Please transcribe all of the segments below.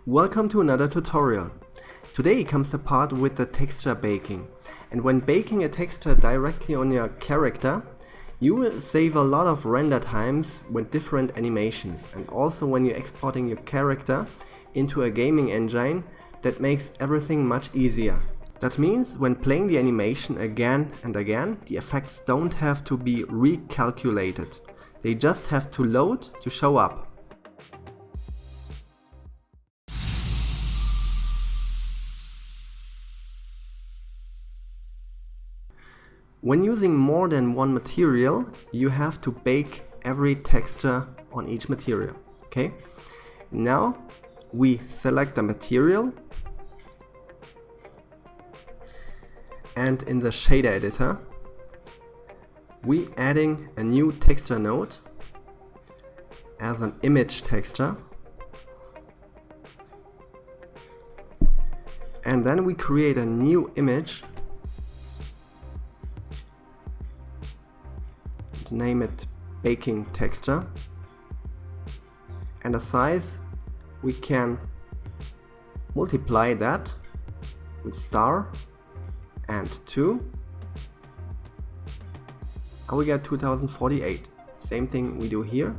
Welcome to another tutorial. Today comes the part with the texture baking. And when baking a texture directly on your character, you will save a lot of render times with different animations, and also when you're exporting your character into a gaming engine, that makes everything much easier. That means when playing the animation again and again, the effects don't have to be recalculated. They just have to load to show up. When using more than one material, you have to bake every texture on each material. Okay? Now we select the material, and in the shader editor we adding a new texture node as an image texture, and then we create a new image, name it baking texture, and the size we can multiply that with star and 2, and we get 2048. Same thing we do here.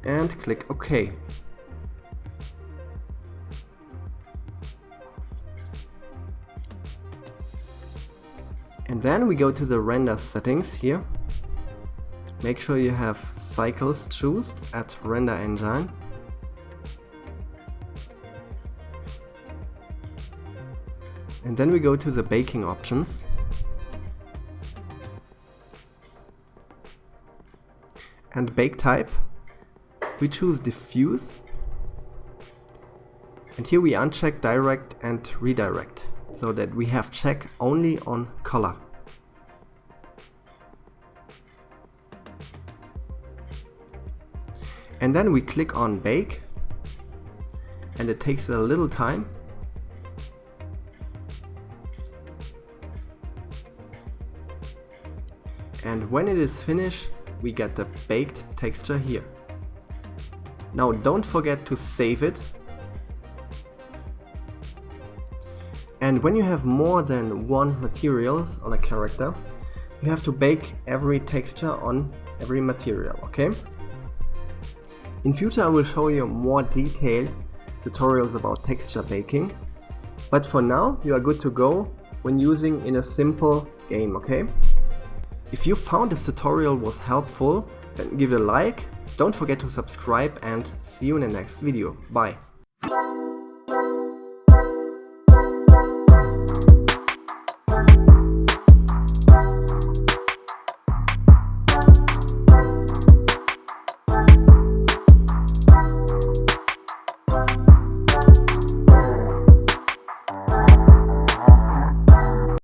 And click OK. And then we go to the render settings here. Make sure you have cycles chosen at render engine. And then we go to the baking options. And bake type, we choose diffuse. And here we uncheck direct and redirect, so that we have check only on color. And then we click on bake, and it takes a little time. And when it is finished, we get the baked texture here. Now don't forget to save it. And when you have more than one materials on a character, you have to bake every texture on every material, okay? In future I will show you more detailed tutorials about texture baking, but for now you are good to go when using in a simple game, okay? If you found this tutorial was helpful, then give it a like, don't forget to subscribe, and see you in the next video. Bye!